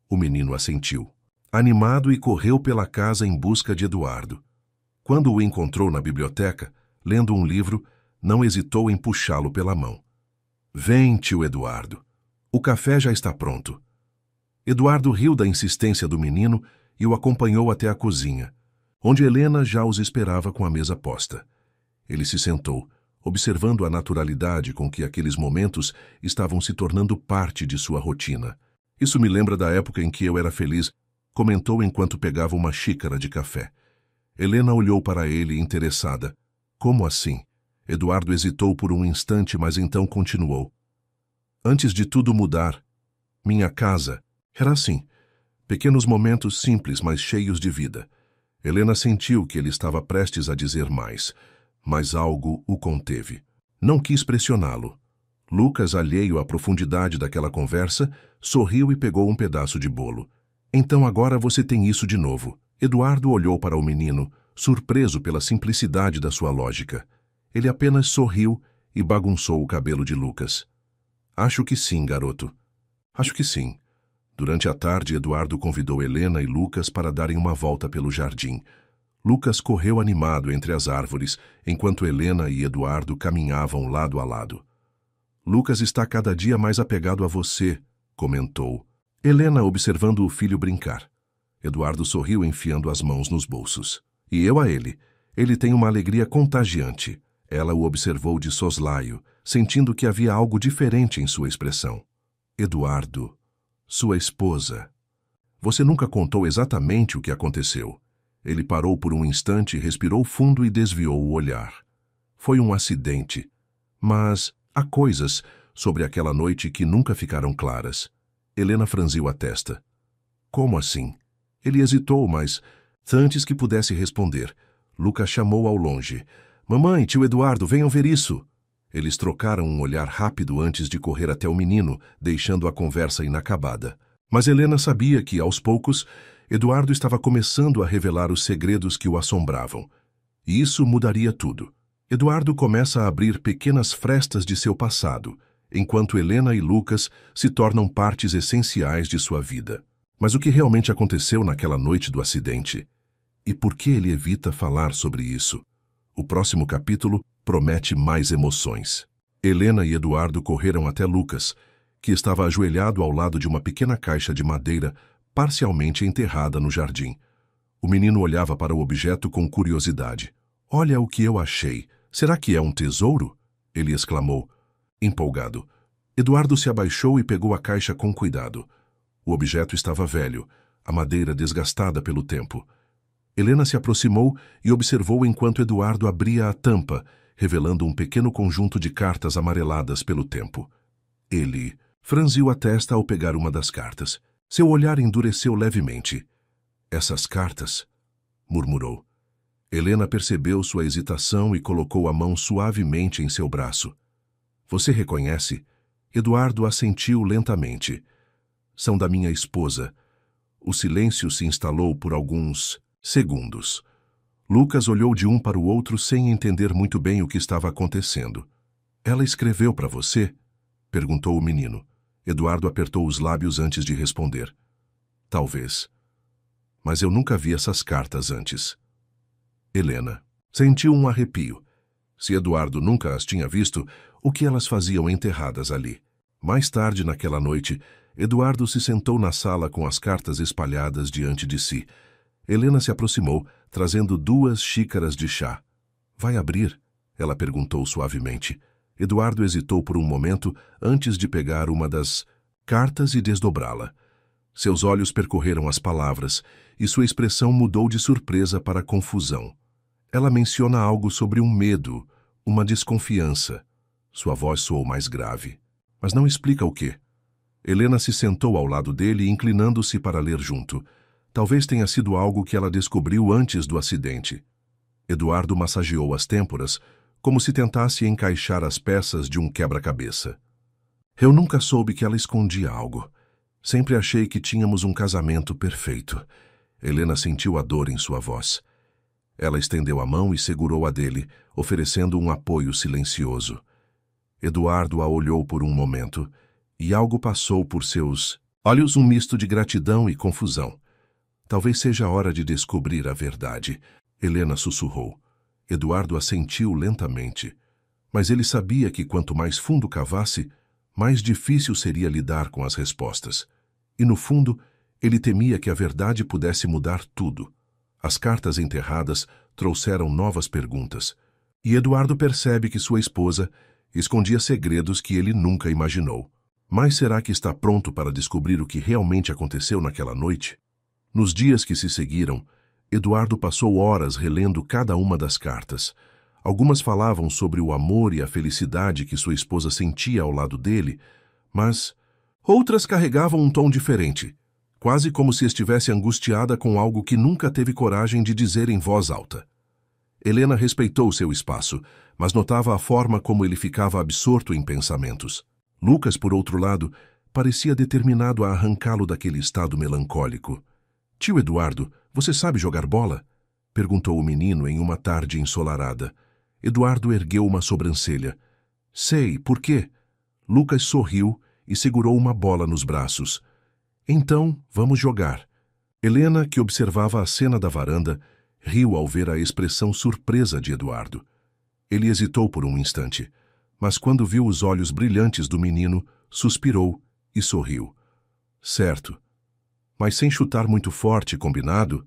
O menino assentiu, animado, e correu pela casa em busca de Eduardo. Quando o encontrou na biblioteca, lendo um livro, não hesitou em puxá-lo pela mão. "Vem, tio Eduardo. O café já está pronto." Eduardo riu da insistência do menino e o acompanhou até a cozinha, onde Helena já os esperava com a mesa posta. Ele se sentou, observando a naturalidade com que aqueles momentos estavam se tornando parte de sua rotina. "Isso me lembra da época em que eu era feliz", comentou enquanto pegava uma xícara de café. Helena olhou para ele, interessada. "Como assim?" Eduardo hesitou por um instante, mas então continuou. "Antes de tudo mudar, minha casa era assim. Pequenos momentos simples, mas cheios de vida." Helena sentiu que ele estava prestes a dizer mais, mas algo o conteve. Não quis pressioná-lo. Lucas, alheio à profundidade daquela conversa, sorriu e pegou um pedaço de bolo. "Então agora você tem isso de novo." Eduardo olhou para o menino, surpreso pela simplicidade da sua lógica. Ele apenas sorriu e bagunçou o cabelo de Lucas. "Acho que sim, garoto. Acho que sim." Durante a tarde, Eduardo convidou Helena e Lucas para darem uma volta pelo jardim. Lucas correu animado entre as árvores, enquanto Helena e Eduardo caminhavam lado a lado. "Lucas está cada dia mais apegado a você", comentou. Helena observando o filho brincar. Eduardo sorriu, enfiando as mãos nos bolsos. "E eu a ele. Ele tem uma alegria contagiante." Ela o observou de soslaio, sentindo que havia algo diferente em sua expressão. Eduardo, sua esposa. Você nunca contou exatamente o que aconteceu. Ele parou por um instante, respirou fundo e desviou o olhar. Foi um acidente. Mas há coisas sobre aquela noite que nunca ficaram claras. Helena franziu a testa. Como assim? Ele hesitou, mas, antes que pudesse responder, Lucas chamou ao longe. Mamãe, tio Eduardo, venham ver isso. Eles trocaram um olhar rápido antes de correr até o menino, deixando a conversa inacabada. Mas Helena sabia que, aos poucos, Eduardo estava começando a revelar os segredos que o assombravam. E isso mudaria tudo. Eduardo começa a abrir pequenas frestas de seu passado, enquanto Helena e Lucas se tornam partes essenciais de sua vida. Mas o que realmente aconteceu naquela noite do acidente? E por que ele evita falar sobre isso? O próximo capítulo promete mais emoções. Helena e Eduardo correram até Lucas, que estava ajoelhado ao lado de uma pequena caixa de madeira parcialmente enterrada no jardim. O menino olhava para o objeto com curiosidade. Olha o que eu achei. Será que é um tesouro? Ele exclamou, empolgado. Eduardo se abaixou e pegou a caixa com cuidado. O objeto estava velho, a madeira desgastada pelo tempo. Helena se aproximou e observou enquanto Eduardo abria a tampa, revelando um pequeno conjunto de cartas amareladas pelo tempo. Ele franziu a testa ao pegar uma das cartas. Seu olhar endureceu levemente. Essas cartas, murmurou. Helena percebeu sua hesitação e colocou a mão suavemente em seu braço. Você reconhece? Eduardo assentiu lentamente. São da minha esposa. O silêncio se instalou por alguns segundos. Lucas olhou de um para o outro sem entender muito bem o que estava acontecendo. Ela escreveu para você? Perguntou o menino. Eduardo apertou os lábios antes de responder. Talvez. Mas eu nunca vi essas cartas antes. Helena sentiu um arrepio. Se Eduardo nunca as tinha visto, o que elas faziam enterradas ali? Mais tarde naquela noite, Eduardo se sentou na sala com as cartas espalhadas diante de si. Helena se aproximou, trazendo 2 xícaras de chá. Vai abrir? Ela perguntou suavemente. Eduardo hesitou por um momento antes de pegar uma das cartas e desdobrá-la. Seus olhos percorreram as palavras e sua expressão mudou de surpresa para confusão. Ela menciona algo sobre um medo, uma desconfiança. Sua voz soou mais grave. Mas não explica o quê. Helena se sentou ao lado dele, inclinando-se para ler junto. Talvez tenha sido algo que ela descobriu antes do acidente. Eduardo massageou as têmporas, como se tentasse encaixar as peças de um quebra-cabeça. Eu nunca soube que ela escondia algo. Sempre achei que tínhamos um casamento perfeito. Helena sentiu a dor em sua voz. Ela estendeu a mão e segurou a dele, oferecendo um apoio silencioso. Eduardo a olhou por um momento, e algo passou por seus olhos, um misto de gratidão e confusão. Talvez seja a hora de descobrir a verdade, Helena sussurrou. Eduardo assentiu lentamente, mas ele sabia que quanto mais fundo cavasse, mais difícil seria lidar com as respostas. E no fundo, ele temia que a verdade pudesse mudar tudo. As cartas enterradas trouxeram novas perguntas, e Eduardo percebe que sua esposa escondia segredos que ele nunca imaginou. Mas será que está pronto para descobrir o que realmente aconteceu naquela noite? Nos dias que se seguiram, Eduardo passou horas relendo cada uma das cartas. Algumas falavam sobre o amor e a felicidade que sua esposa sentia ao lado dele, mas outras carregavam um tom diferente, quase como se estivesse angustiada com algo que nunca teve coragem de dizer em voz alta. Helena respeitou seu espaço, mas notava a forma como ele ficava absorto em pensamentos. Lucas, por outro lado, parecia determinado a arrancá-lo daquele estado melancólico. Tio Eduardo, você sabe jogar bola? Perguntou o menino em uma tarde ensolarada. Eduardo ergueu uma sobrancelha. Sei, por quê? Lucas sorriu e segurou uma bola nos braços. Então, vamos jogar. Helena, que observava a cena da varanda, riu ao ver a expressão surpresa de Eduardo. Ele hesitou por um instante, mas quando viu os olhos brilhantes do menino, suspirou e sorriu. Certo. Mas sem chutar muito forte, combinado?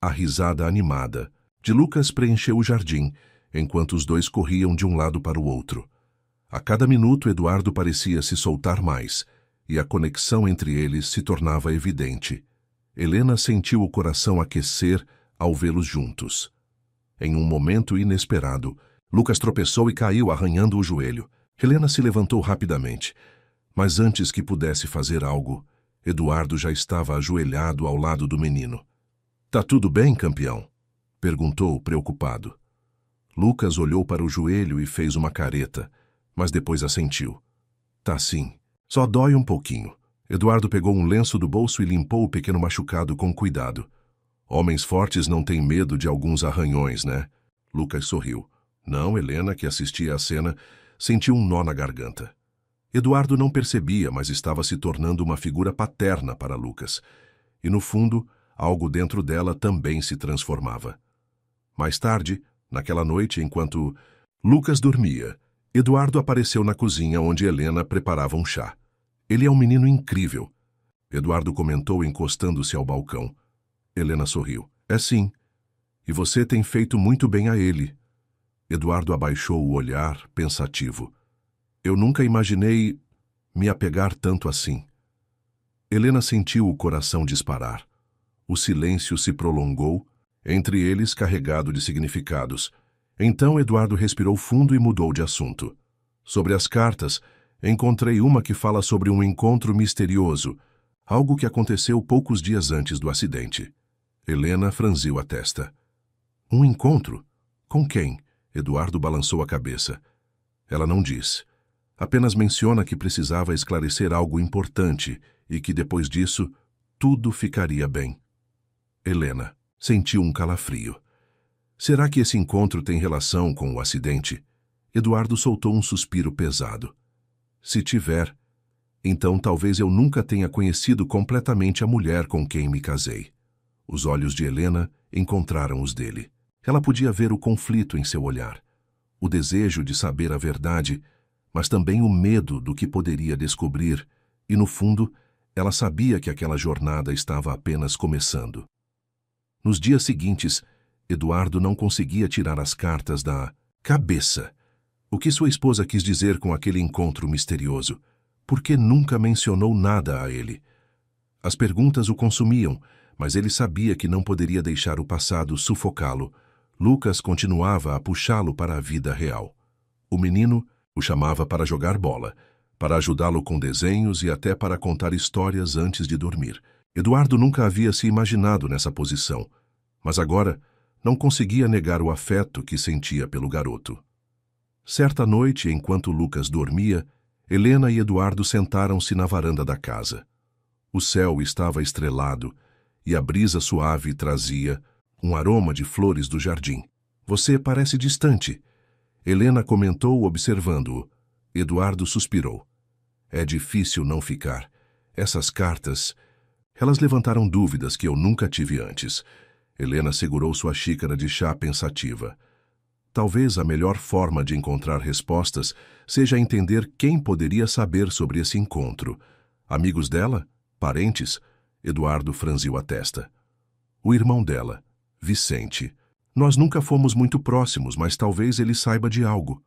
A risada animada de Lucas preencheu o jardim, enquanto os dois corriam de um lado para o outro. A cada minuto, Eduardo parecia se soltar mais, e a conexão entre eles se tornava evidente. Helena sentiu o coração aquecer ao vê-los juntos. Em um momento inesperado, Lucas tropeçou e caiu arranhando o joelho. Helena se levantou rapidamente, mas antes que pudesse fazer algo, Eduardo já estava ajoelhado ao lado do menino. "Tá tudo bem, campeão?" perguntou, preocupado. Lucas olhou para o joelho e fez uma careta, mas depois assentiu. "Tá sim. Só dói um pouquinho." Eduardo pegou um lenço do bolso e limpou o pequeno machucado com cuidado. "Homens fortes não têm medo de alguns arranhões, né?" Lucas sorriu. Não, Helena, que assistia à cena, sentiu um nó na garganta. Eduardo não percebia, mas estava se tornando uma figura paterna para Lucas. E, no fundo, algo dentro dela também se transformava. Mais tarde, naquela noite, enquanto Lucas dormia, Eduardo apareceu na cozinha onde Helena preparava um chá. "Ele é um menino incrível", Eduardo comentou encostando-se ao balcão. Helena sorriu. "É sim. E você tem feito muito bem a ele." Eduardo abaixou o olhar, pensativo. "Eu nunca imaginei me apegar tanto assim." Helena sentiu o coração disparar. O silêncio se prolongou, entre eles carregado de significados. Então Eduardo respirou fundo e mudou de assunto. "Sobre as cartas, encontrei uma que fala sobre um encontro misterioso, algo que aconteceu poucos dias antes do acidente." Helena franziu a testa. "Um encontro? Com quem?" Eduardo balançou a cabeça. Ela não diz. Apenas menciona que precisava esclarecer algo importante e que, depois disso, tudo ficaria bem. Helena sentiu um calafrio. Será que esse encontro tem relação com o acidente? Eduardo soltou um suspiro pesado. "Se tiver, então talvez eu nunca tenha conhecido completamente a mulher com quem me casei." Os olhos de Helena encontraram os dele. Ela podia ver o conflito em seu olhar, o desejo de saber a verdade, mas também o medo do que poderia descobrir, e no fundo, ela sabia que aquela jornada estava apenas começando. Nos dias seguintes, Eduardo não conseguia tirar as cartas da cabeça. O que sua esposa quis dizer com aquele encontro misterioso? Por que nunca mencionou nada a ele? As perguntas o consumiam, mas ele sabia que não poderia deixar o passado sufocá-lo. Lucas continuava a puxá-lo para a vida real. O menino o chamava para jogar bola, para ajudá-lo com desenhos e até para contar histórias antes de dormir. Eduardo nunca havia se imaginado nessa posição, mas agora não conseguia negar o afeto que sentia pelo garoto. Certa noite, enquanto Lucas dormia, Helena e Eduardo sentaram-se na varanda da casa. O céu estava estrelado e a brisa suave trazia um aroma de flores do jardim. "Você parece distante", Helena comentou observando-o. Eduardo suspirou. "É difícil não ficar. Essas cartas, elas levantaram dúvidas que eu nunca tive antes." Helena segurou sua xícara de chá pensativa. Talvez a melhor forma de encontrar respostas seja entender quem poderia saber sobre esse encontro. Amigos dela? Parentes? Eduardo franziu a testa. O irmão dela, Vicente. "Nós nunca fomos muito próximos, mas talvez ele saiba de algo."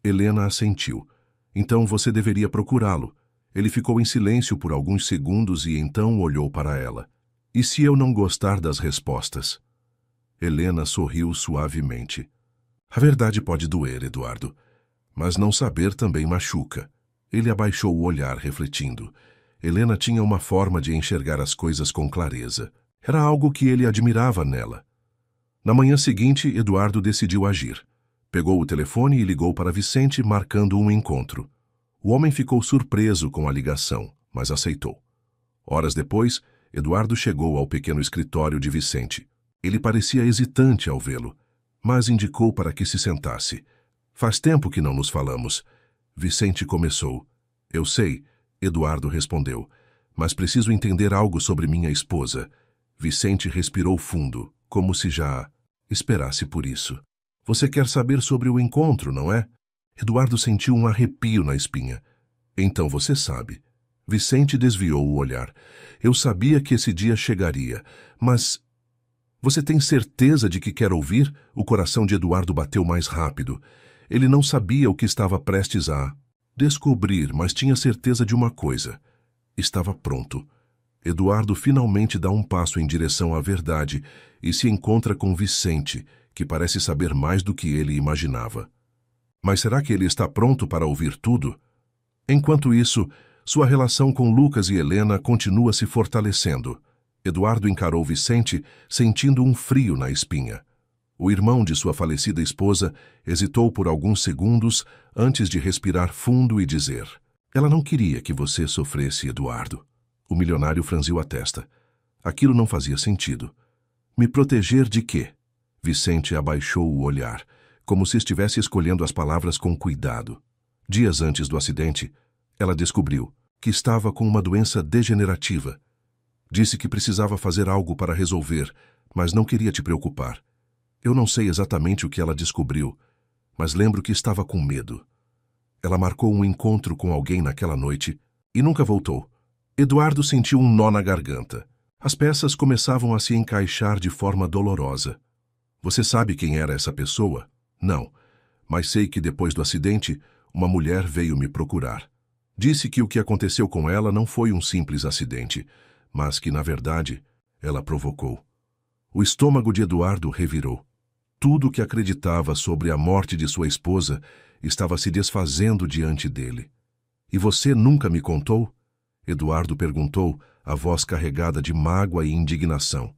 Helena assentiu. "Então você deveria procurá-lo." Ele ficou em silêncio por alguns segundos e então olhou para ela. "E se eu não gostar das respostas?" Helena sorriu suavemente. "A verdade pode doer, Eduardo, mas não saber também machuca." Ele abaixou o olhar, refletindo. Helena tinha uma forma de enxergar as coisas com clareza. Era algo que ele admirava nela. Na manhã seguinte, Eduardo decidiu agir. Pegou o telefone e ligou para Vicente, marcando um encontro. O homem ficou surpreso com a ligação, mas aceitou. Horas depois, Eduardo chegou ao pequeno escritório de Vicente. Ele parecia hesitante ao vê-lo, mas indicou para que se sentasse. "Faz tempo que não nos falamos." Vicente começou. "Eu sei", Eduardo respondeu, "mas preciso entender algo sobre minha esposa." Vicente respirou fundo, como se já esperasse por isso. "Você quer saber sobre o encontro, não é?" Eduardo sentiu um arrepio na espinha. "Então você sabe." Vicente desviou o olhar. "Eu sabia que esse dia chegaria, mas... Você tem certeza de que quer ouvir?" O coração de Eduardo bateu mais rápido. Ele não sabia o que estava prestes a Descobrir, mas tinha certeza de uma coisa. Estava pronto. Eduardo finalmente dá um passo em direção à verdade e se encontra com Vicente, que parece saber mais do que ele imaginava. Mas será que ele está pronto para ouvir tudo? Enquanto isso, sua relação com Lucas e Helena continua se fortalecendo. Eduardo encarou Vicente, sentindo um frio na espinha. O irmão de sua falecida esposa hesitou por alguns segundos antes de respirar fundo e dizer: "Ela não queria que você sofresse, Eduardo." O milionário franziu a testa. Aquilo não fazia sentido. Me proteger de quê? Vicente abaixou o olhar, como se estivesse escolhendo as palavras com cuidado. Dias antes do acidente, ela descobriu que estava com uma doença degenerativa. Disse que precisava fazer algo para resolver, mas não queria te preocupar. Eu não sei exatamente o que ela descobriu, mas lembro que estava com medo. Ela marcou um encontro com alguém naquela noite e nunca voltou. Eduardo sentiu um nó na garganta. As peças começavam a se encaixar de forma dolorosa. Você sabe quem era essa pessoa? Não, mas sei que depois do acidente, uma mulher veio me procurar. Disse que o que aconteceu com ela não foi um simples acidente, mas que, na verdade, ela provocou. O estômago de Eduardo revirou. Tudo o que acreditava sobre a morte de sua esposa estava se desfazendo diante dele. E você nunca me contou? Eduardo perguntou, a voz carregada de mágoa e indignação.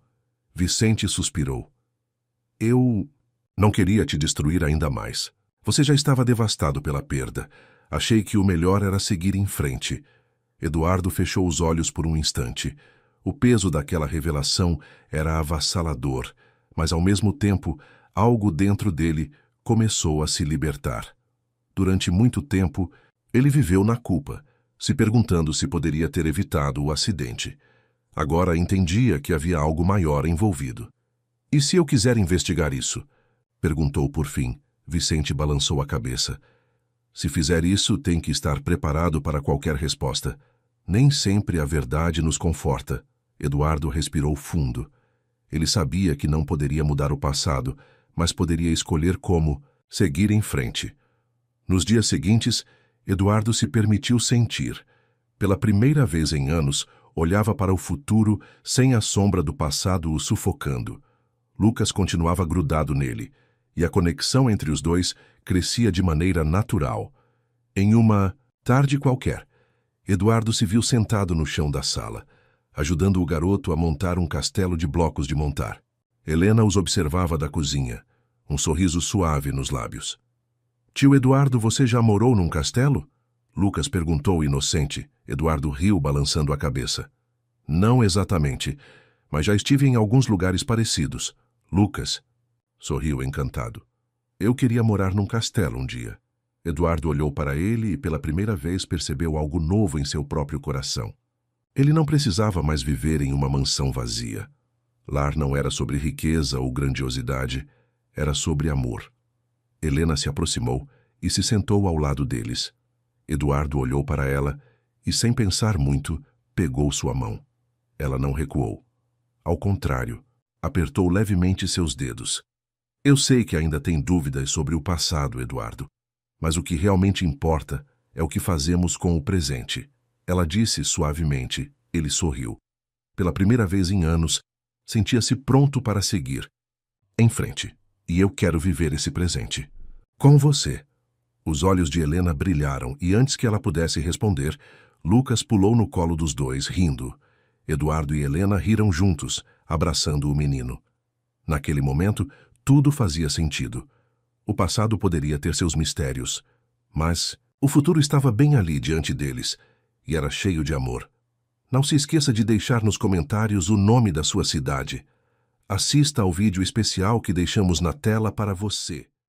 Vicente suspirou. Eu não queria te destruir ainda mais. Você já estava devastado pela perda. Achei que o melhor era seguir em frente. Eduardo fechou os olhos por um instante. O peso daquela revelação era avassalador, mas ao mesmo tempo, algo dentro dele começou a se libertar. Durante muito tempo, ele viveu na culpa, se perguntando se poderia ter evitado o acidente. Agora entendia que havia algo maior envolvido. E se eu quiser investigar isso? Perguntou por fim. Vicente balançou a cabeça. Se fizer isso, tem que estar preparado para qualquer resposta. Nem sempre a verdade nos conforta. Eduardo respirou fundo. Ele sabia que não poderia mudar o passado, mas poderia escolher como seguir em frente. Nos dias seguintes, Eduardo se permitiu sentir. Pela primeira vez em anos, olhava para o futuro sem a sombra do passado o sufocando. Lucas continuava grudado nele, e a conexão entre os dois crescia de maneira natural. Em uma tarde qualquer, Eduardo se viu sentado no chão da sala, ajudando o garoto a montar um castelo de blocos de montar. Helena os observava da cozinha, um sorriso suave nos lábios. Tio Eduardo, você já morou num castelo? Lucas perguntou inocente. Eduardo riu, balançando a cabeça. Não exatamente, mas já estive em alguns lugares parecidos. Lucas sorriu encantado. Eu queria morar num castelo um dia. Eduardo olhou para ele e pela primeira vez percebeu algo novo em seu próprio coração. Ele não precisava mais viver em uma mansão vazia. Lar não era sobre riqueza ou grandiosidade, era sobre amor. Helena se aproximou e se sentou ao lado deles. Eduardo olhou para ela e, sem pensar muito, pegou sua mão. Ela não recuou. Ao contrário, apertou levemente seus dedos. Eu sei que ainda tem dúvidas sobre o passado, Eduardo, mas o que realmente importa é o que fazemos com o presente. Ela disse suavemente. Ele sorriu. Pela primeira vez em anos, sentia-se pronto para seguir. Em frente. E eu quero viver esse presente. Com você. Os olhos de Helena brilharam e antes que ela pudesse responder, Lucas pulou no colo dos dois, rindo. Eduardo e Helena riram juntos, abraçando o menino. Naquele momento, tudo fazia sentido. O passado poderia ter seus mistérios, mas o futuro estava bem ali diante deles e era cheio de amor. Não se esqueça de deixar nos comentários o nome da sua cidade. Assista ao vídeo especial que deixamos na tela para você.